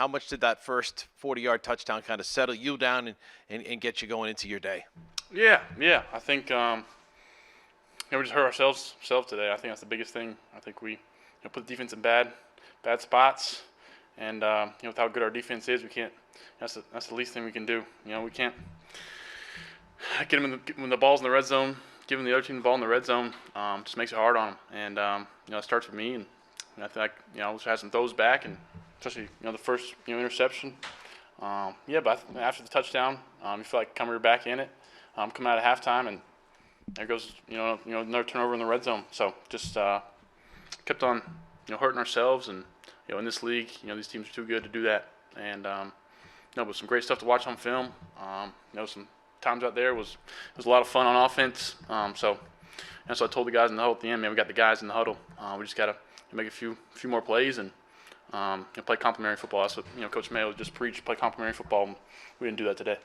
how much did that first 40-yard touchdown kind of settle you down and get you going into your day? Yeah. I think we just hurt ourselves today. I think that's the biggest thing. I think we put the defense in bad spots, and with how good our defense is, we can't. That's the least thing we can do. We can't get them when the ball's in the red zone. Giving the other team the ball in the red zone just makes it hard on them, and it starts with me. And I think we'll have some throws back, and especially the first interception. But after the touchdown, you feel like coming back in it, come out of halftime, and there goes another turnover in the red zone. So just kept on hurting ourselves, and in this league, these teams are too good to do that. And but some great stuff to watch on film. Some times out there was a lot of fun on offense. So I told the guys in the huddle at the end, man, we got the guys in the huddle. We just gotta make a few more plays and play complementary football. That's what Coach Maye just preached: play complementary football. And we didn't do that today.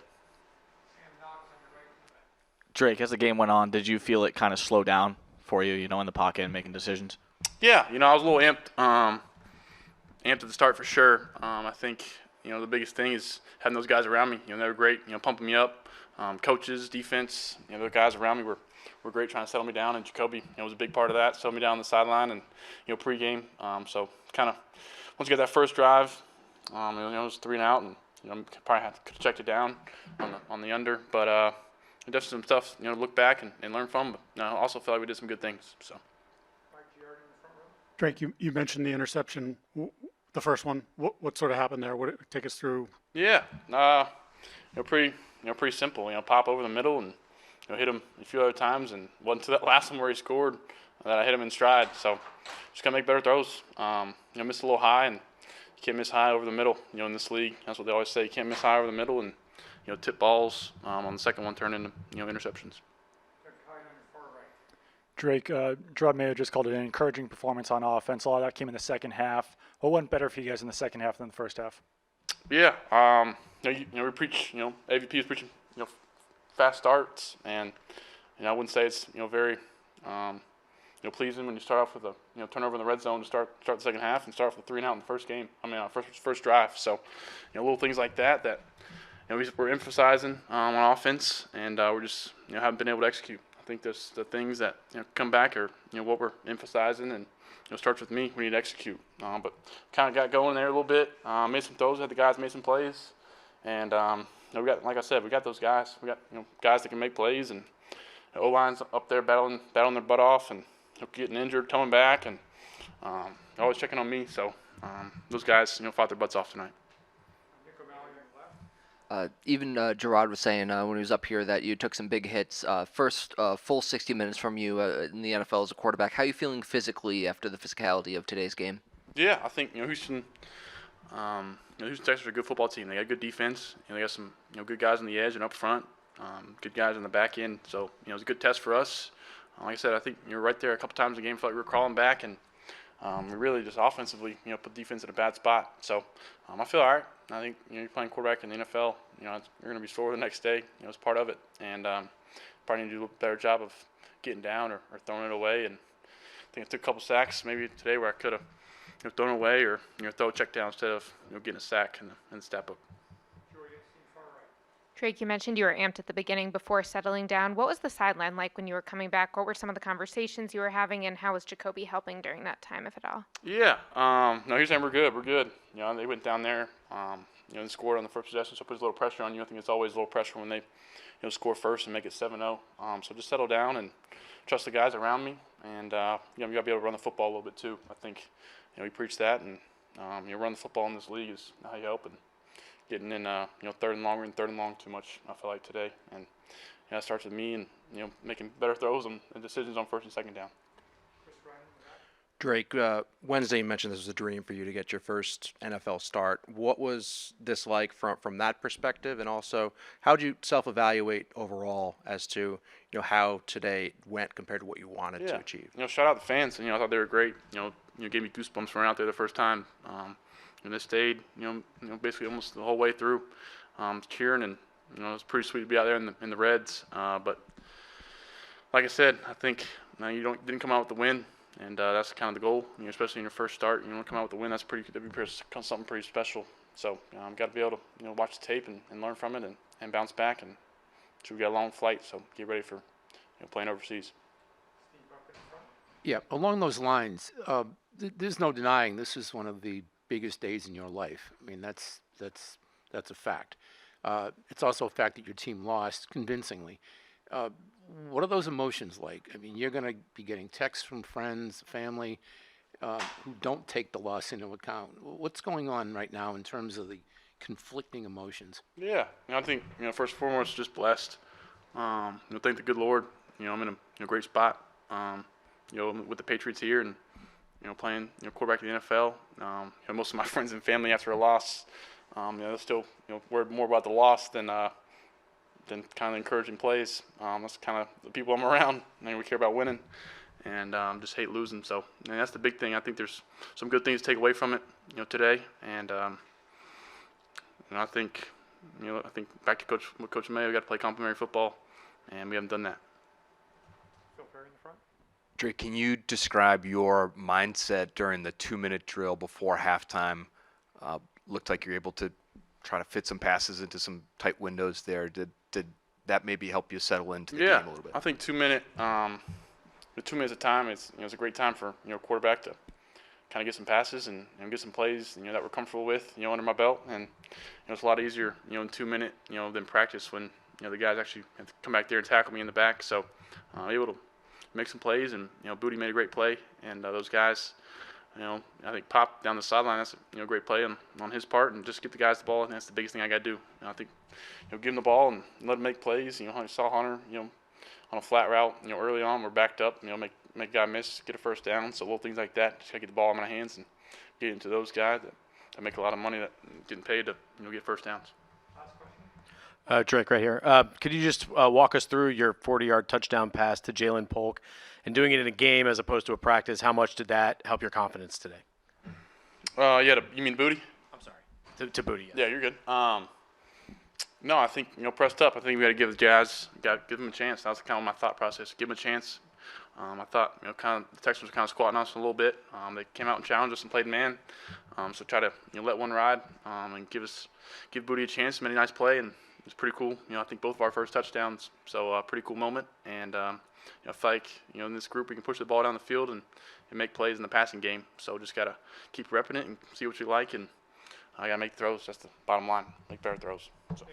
Drake, as the game went on, did you feel it kind of slow down for you, in the pocket and making decisions? Yeah, I was a little amped at the start for sure. I think the biggest thing is having those guys around me. They were great, pumping me up. Coaches, defense, the guys around me were great, trying to settle me down. And Jacoby, was a big part of that, settled me down on the sideline and pregame. So kind of once you get that first drive, it was 3 and out, and probably could have checked it down on the under, but. Definitely some stuff, to look back and learn from. But I also feel like we did some good things. So, Drake, you mentioned the interception, the first one. What sort of happened there? Would it take us through? Yeah, pretty simple. Pop over the middle and hit him a few other times, and wasn't to that last one where he scored that I hit him in stride. So just gotta make better throws. Missed a little high, and you can't miss high over the middle. In this league, that's what they always say. You can't miss high over the middle, and tip balls on the second one turn into interceptions. Drake, Drake Maye just called it an encouraging performance on offense. A lot of that came in the second half. What went better for you guys in the second half than the first half? Yeah, we preach. AVP is preaching. Fast starts, and I wouldn't say it's very pleasing when you start off with a turnover in the red zone to start the second half and start off with 3 and out in the first game. First drive. So little things like that. We're emphasizing on offense, and we're just haven't been able to execute. I think there's the things that come back are what we're emphasizing, and starts with me. We need to execute. But kind of got going there a little bit. Made some throws. Had the guys made some plays, and we got, like I said, we got those guys. We got guys that can make plays, and the O-line's up there battling their butt off, and getting injured, coming back, and always checking on me. So those guys fought their butts off tonight. Even Gerard was saying when he was up here that you took some big hits. First full 60 minutes from you in the NFL as a quarterback. How are you feeling physically after the physicality of today's game? Yeah, I think Houston Texans are a good football team. They got good defense. They got some good guys on the edge and up front. Good guys on the back end. So it was a good test for us. Like I said, I think you're right there a couple times in the game. Felt like we were crawling back, and we really just offensively put defense in a bad spot. So I feel all right. I think you're playing quarterback in the NFL. You're going to be sore the next day. It's part of it, and probably need to do a better job of getting down or throwing it away. And I think I took a couple sacks maybe today where I could have thrown away or throw a check down instead of getting a sack and step up. Drake, you mentioned you were amped at the beginning before settling down. What was the sideline like when you were coming back? What were some of the conversations you were having, and how was Jacoby helping during that time, if at all? Yeah, no, he's saying we're good. We're good. They went down there, and scored on the first possession, so it puts a little pressure on you. I think it's always a little pressure when they, score first and make it 7-0. So just settle down and trust the guys around me, and you got to be able to run the football a little bit too. I think, we preach that, and run the football in this league is how you help. And getting in, third and long too much, I feel like today. And it starts with me and, making better throws and decisions on first and second down. Drake, Wednesday you mentioned this was a dream for you to get your first NFL start. What was this like from that perspective? And also, how did you self-evaluate overall as to, how today went compared to what you wanted to achieve? Shout out the fans. I thought they were great. Gave me goosebumps when I went out there the first time. And they stayed, basically almost the whole way through, cheering, and it was pretty sweet to be out there in the Reds. But like I said, I think you didn't come out with the win, and that's kind of the goal. Especially in your first start, you want to come out with the win. That'd be something pretty special So got to be able to watch the tape and learn from it and bounce back. And so we got a long flight, so get ready for playing overseas. Yeah, along those lines, there's no denying this is one of the biggest days in your life. I mean, that's a fact. It's also a fact that your team lost convincingly. What are those emotions like? I mean, you're going to be getting texts from friends, family, who don't take the loss into account. What's going on right now in terms of the conflicting emotions? Yeah, I think first and foremost, just blessed. Thank the good Lord. I'm in a great spot. With the Patriots here and playing quarterback in the NFL. Most of my friends and family after a loss, they're still worried more about the loss than kind of encouraging plays. That's kind of the people I'm around. We care about winning and just hate losing. So that's the big thing. I think there's some good things to take away from it today. And I think back to Coach Maye, we got to play complementary football, and we haven't done that. Drake, can you describe your mindset during the 2-minute drill before halftime? Looked like you're able to try to fit some passes into some tight windows there. Did that maybe help you settle into the game a little bit? I think 2 minute, the 2 minutes of time it's a great time for quarterback to kind of get some passes and get some plays that we're comfortable with under my belt, and it's a lot easier in 2 minute than practice when the guys actually have to come back there and tackle me in the back. So able to make some plays, and Booty made a great play, and those guys, I think Pop down the sideline, that's a great play on his part, and just get the guys the ball, and that's the biggest thing I got to do. I think give them the ball and let them make plays. I saw Hunter on a flat route early on, we're backed up, make a guy miss, get a first down. So little things like that, just got to get the ball in my hands and get into those guys that make a lot of money, that getting paid to get first downs. Drake, right here. Could you just walk us through your 40-yard touchdown pass to Jalen Polk, and doing it in a game as opposed to a practice? How much did that help your confidence today? You mean Booty? I'm sorry. To Booty. Yes. Yeah, you're good. No, I think pressed up. I think we got to give the Jazz, give them a chance. That was kind of my thought process. Give them a chance. I thought kind of the Texans were kind of squatting us a little bit. They came out and challenged us and played man. So try to let one ride and give Booty a chance. Made a nice play, and it's pretty cool. I think both of our first touchdowns. So pretty cool moment. And I feel like in this group we can push the ball down the field and make plays in the passing game. So just gotta keep repping it and see what you like, and I gotta make throws. That's the bottom line. Make better throws. So.